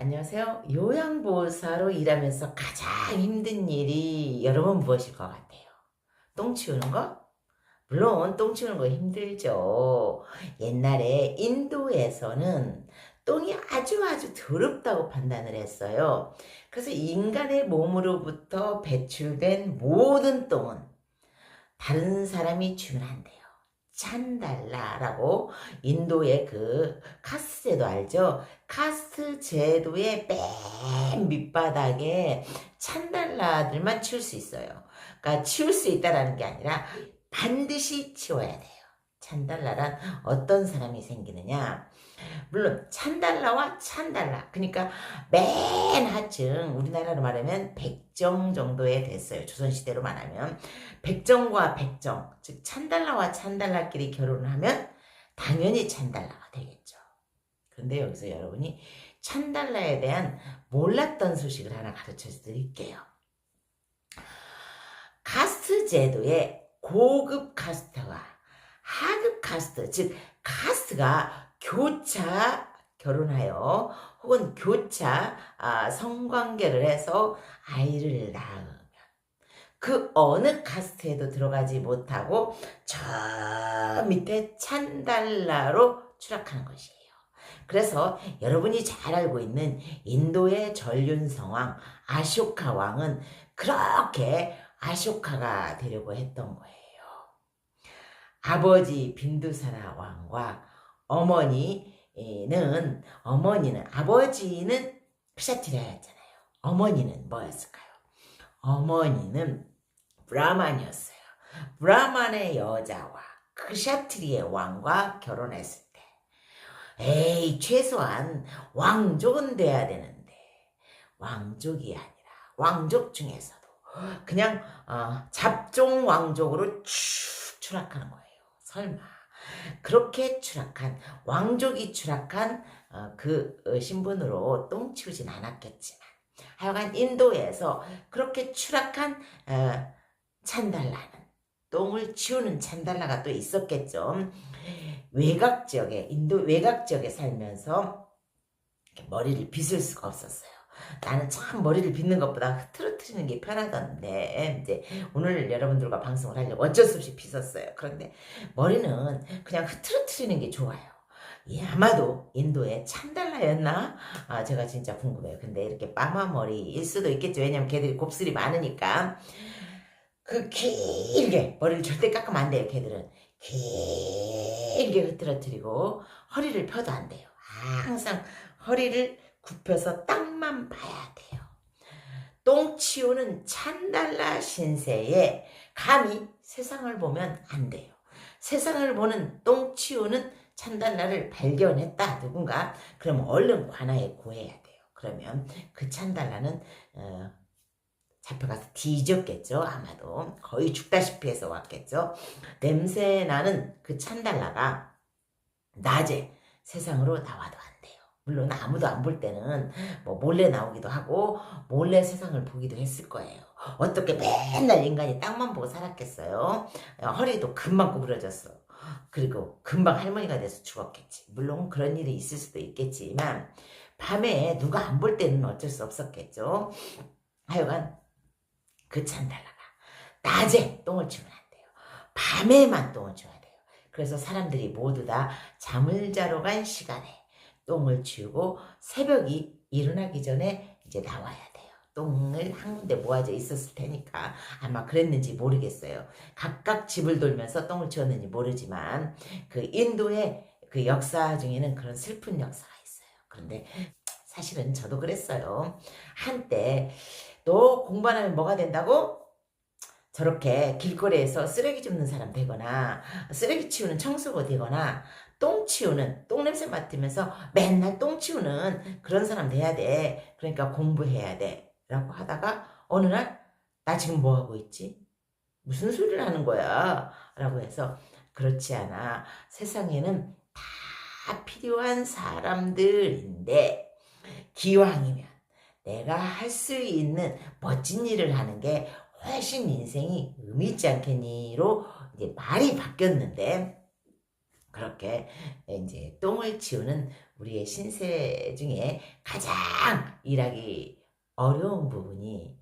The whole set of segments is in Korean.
안녕하세요. 요양보호사로 일하면서 가장 힘든 일이 여러분 무엇일 것 같아요? 똥 치우는 거? 물론 똥 치우는 거 힘들죠. 옛날에 인도에서는 똥이 아주 더럽다고 판단을 했어요. 그래서 인간의 몸으로부터 배출된 모든 똥은 다른 사람이 주면 안 돼요. 찬달라라고 인도의 그 카스트 제도 알죠? 카스트 제도의 맨 밑바닥에 찬달라들만 치울 수 있어요. 그러니까 치울 수 있다라는 게 아니라 반드시 치워야 돼요. 찬달라란 어떤 사람이 생기느냐? 물론 찬달라와 찬달라, 그러니까 맨 하층, 우리나라로 말하면 백정 정도에 됐어요. 조선시대로 말하면 백정과 백정, 즉 찬달라와 찬달라끼리 결혼을 하면 당연히 찬달라가 되겠죠. 그런데 여기서 여러분이 찬달라에 대한 몰랐던 소식을 하나 가르쳐 드릴게요. 카스트 제도의 고급 카스트와 하급 카스트, 즉 카스트가 교차 결혼하여 혹은 교차 성관계를 해서 아이를 낳으면 그 어느 카스트에도 들어가지 못하고 저 밑에 찬달라로 추락하는 것이에요. 그래서 여러분이 잘 알고 있는 인도의 전륜성왕 아쇼카 왕은 그렇게 아쇼카가 되려고 했던 거예요. 아버지 빈두사라 왕과 어머니는 아버지는 kshatriya였잖아요. 어머니는 뭐였을까요? 어머니는 브라만이었어요. 브라만의 여자와 kshatriya의 왕과 결혼했을 때 에이 최소한 왕족은 돼야 되는데 왕족이 아니라 왕족 중에서도 그냥 잡종 왕족으로 쭉 추락하는 거예요. 설마 그렇게 추락한 왕족이 추락한 그 신분으로 똥 치우진 않았겠지만 하여간 인도에서 그렇게 추락한 찬달라는 똥을 치우는 찬달라가 또 있었겠죠. 외곽 지역에 인도 외곽 지역에 살면서 머리를 빗을 수가 없었어요. 나는 참 머리를 빗는 것보다 흐트러트리는 게 편하던데 이제 오늘 여러분들과 방송을 하려고 어쩔 수 없이 빗었어요. 그런데 머리는 그냥 흐트러트리는 게 좋아요. 아마도 인도의 찬달라였나? 제가 진짜 궁금해요. 근데 이렇게 빠마 머리일 수도 있겠죠. 왜냐면 걔들이 곱슬이 많으니까. 그 길게 머리를 절대 깎으면 안 돼요. 걔들은 길게 흐트러뜨리고 허리를 펴도 안 돼요. 항상 허리를 굽혀서 땅만 봐야 돼요. 똥 치우는 찬달라 신세에 감히 세상을 보면 안 돼요. 세상을 보는 똥 치우는 찬달라를 발견했다 누군가, 그러면 얼른 관아에 구해야 돼요. 그러면 그 찬달라는 잡혀가서 뒤졌겠죠. 아마도 거의 죽다시피 해서 왔겠죠. 냄새나는 그 찬달라가 낮에 세상으로 나와도 안 돼요. 물론 아무도 안 볼 때는 뭐 몰래 나오기도 하고 몰래 세상을 보기도 했을 거예요. 어떻게 맨날 인간이 땅만 보고 살았겠어요. 허리도 금방 구부러졌어. 그리고 금방 할머니가 돼서 죽었겠지. 물론 그런 일이 있을 수도 있겠지만 밤에 누가 안 볼 때는 어쩔 수 없었겠죠. 하여간 그 찬달라가 낮에 똥을 치우면 안 돼요. 밤에만 똥을 치워야 돼요. 그래서 사람들이 모두 다 잠을 자러 간 시간에 똥을 치우고 새벽이 일어나기 전에 이제 나와야 돼요. 똥을 한 군데 모아져 있었을 테니까 아마 그랬는지 모르겠어요. 각각 집을 돌면서 똥을 치웠는지 모르지만 그 인도의 그 역사 중에는 그런 슬픈 역사가 있어요. 그런데 사실은 저도 그랬어요. 한때 너 공부 안 하면 뭐가 된다고? 저렇게 길거리에서 쓰레기 줍는 사람 되거나 쓰레기 치우는 청소부 되거나 똥 치우는, 똥 냄새 맡으면서 맨날 똥 치우는 그런 사람 돼야 돼. 그러니까 공부해야 돼 라고 하다가 어느 날 나 지금 뭐하고 있지? 무슨 소리를 하는 거야? 라고 해서 그렇지 않아. 세상에는 다 필요한 사람들인데 기왕이면 내가 할 수 있는 멋진 일을 하는 게 훨씬 인생이 의미 있지 않겠니로 이제 말이 바뀌었는데 그렇게 이제 똥을 치우는 우리의 신세 중에 가장 일하기 어려운 부분이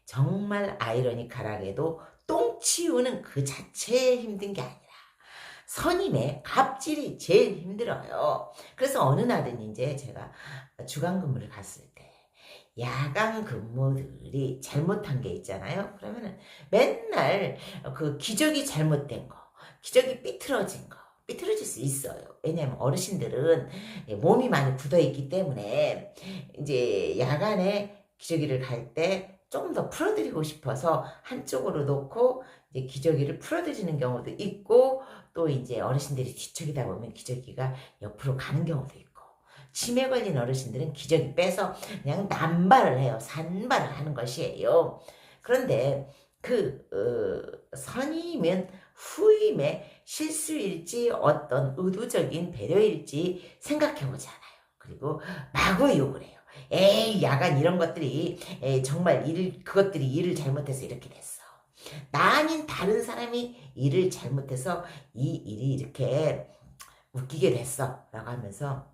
정말 아이러니컬하게도 똥 치우는 그 자체에 힘든 게 아니라 선임의 갑질이 제일 힘들어요. 그래서 어느 날은 이제 제가 주간 근무를 갔을 때 야간 근무들이 잘못한 게 있잖아요. 그러면은 맨날 그 기저귀 잘못된 거, 기저귀 삐뚤어진 거, 삐뚤어질 수 있어요. 왜냐면 어르신들은 몸이 많이 굳어 있기 때문에 이제 야간에 기저귀를 갈 때 조금 더 풀어드리고 싶어서 한쪽으로 놓고 이제 기저귀를 풀어드리는 경우도 있고, 또 이제 어르신들이 뒤척이다 보면 기저귀가 옆으로 가는 경우도 있고, 치매 걸린 어르신들은 기저귀 빼서 그냥 남발을 해요. 산발을 하는 것이에요. 그런데 그 선임은 후임의 실수일지 어떤 의도적인 배려일지 생각해보지 않아요. 그리고 마구 욕을 해요. 에이, 야간 이런 것들이 정말 그것들이 일을 잘못해서 이렇게 됐어. 나 아닌 다른 사람이 일을 잘못해서 이 일이 이렇게 웃기게 됐어 라고 하면서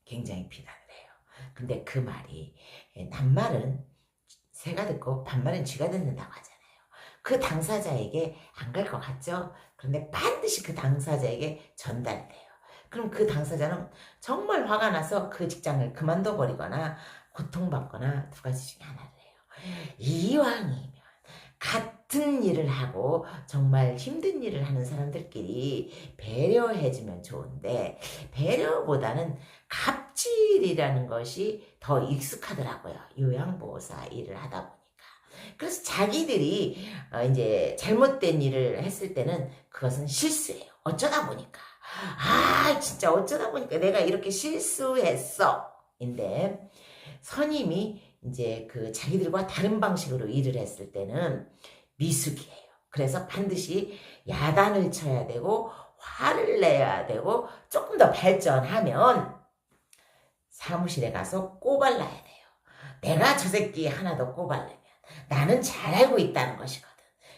굉장히 비난을 해요. 근데 그 말이 낱말은 새가 듣고 반말은 쥐가 듣는다고 하잖아요. 그 당사자에게 안 갈 것 같죠? 그런데 반드시 그 당사자에게 전달돼요. 그럼 그 당사자는 정말 화가 나서 그 직장을 그만둬 버리거나 고통받거나 두 가지 중에 하나를 해요. 이왕이면 같은 일을 하고 정말 힘든 일을 하는 사람들끼리 배려해주면 좋은데, 배려보다는 갑질이라는 것이 더 익숙하더라고요. 요양보호사 일을 하다 보니까. 그래서 자기들이 이제 잘못된 일을 했을 때는 그것은 실수예요. 어쩌다 보니까. 진짜 어쩌다 보니까 내가 이렇게 실수했어. 인데 선임이 이제 그 자기들과 다른 방식으로 일을 했을 때는 미숙이에요. 그래서 반드시 야단을 쳐야 되고 화를 내야 되고 조금 더 발전하면 사무실에 가서 꼬발라야 돼요. 내가 저 새끼 하나 더 꼬발르면 나는 잘 알고 있다는 것이거든.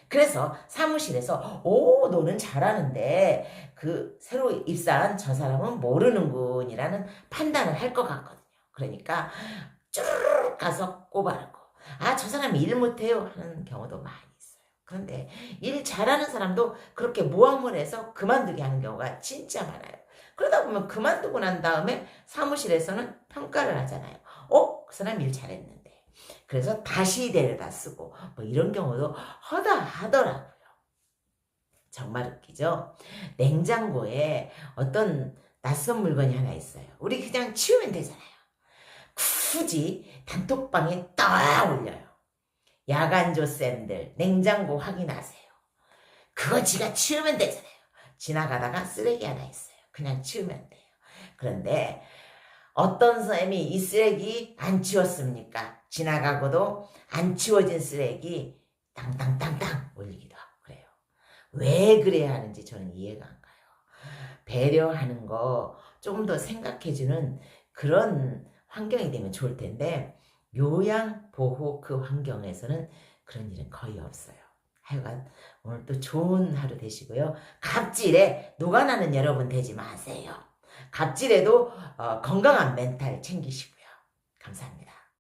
그래서 사무실에서 너는 잘하는데 그 새로 입사한 저 사람은 모르는군이라는 판단을 할 것 같거든요. 그러니까 쭈르륵 가서 꼬바르고, 저 사람이 일 못해요 하는 경우도 많이 있어요. 그런데 일 잘하는 사람도 그렇게 모함을 해서 그만두게 하는 경우가 진짜 많아요. 그러다 보면 그만두고 난 다음에 사무실에서는 평가를 하잖아요. 그 사람 일 잘했는데. 그래서 다시 데려다 쓰고 뭐 이런 경우도 하더라고요. 정말 웃기죠? 냉장고에 어떤 낯선 물건이 하나 있어요. 우리 그냥 치우면 되잖아요. 굳이 단톡방에 딱 올려요. 야간조 쌤들 냉장고 확인하세요. 그거 지가 치우면 되잖아요. 지나가다가 쓰레기 하나 있어요. 그냥 치우면 돼요. 그런데 어떤 쌤이 이 쓰레기 안 치웠습니까? 지나가고도 안 치워진 쓰레기 땅땅땅땅 올리기도 하고 그래요. 왜 그래야 하는지 저는 이해가 안 가요. 배려하는 거 조금 더 생각해주는 그런 환경이 되면 좋을 텐데, 요양보호 그 환경에서는 그런 일은 거의 없어요. 하여간 오늘 또 좋은 하루 되시고요. 갑질에 녹아나는 여러분 되지 마세요. 갑질에도 건강한 멘탈 챙기시고요. 감사합니다.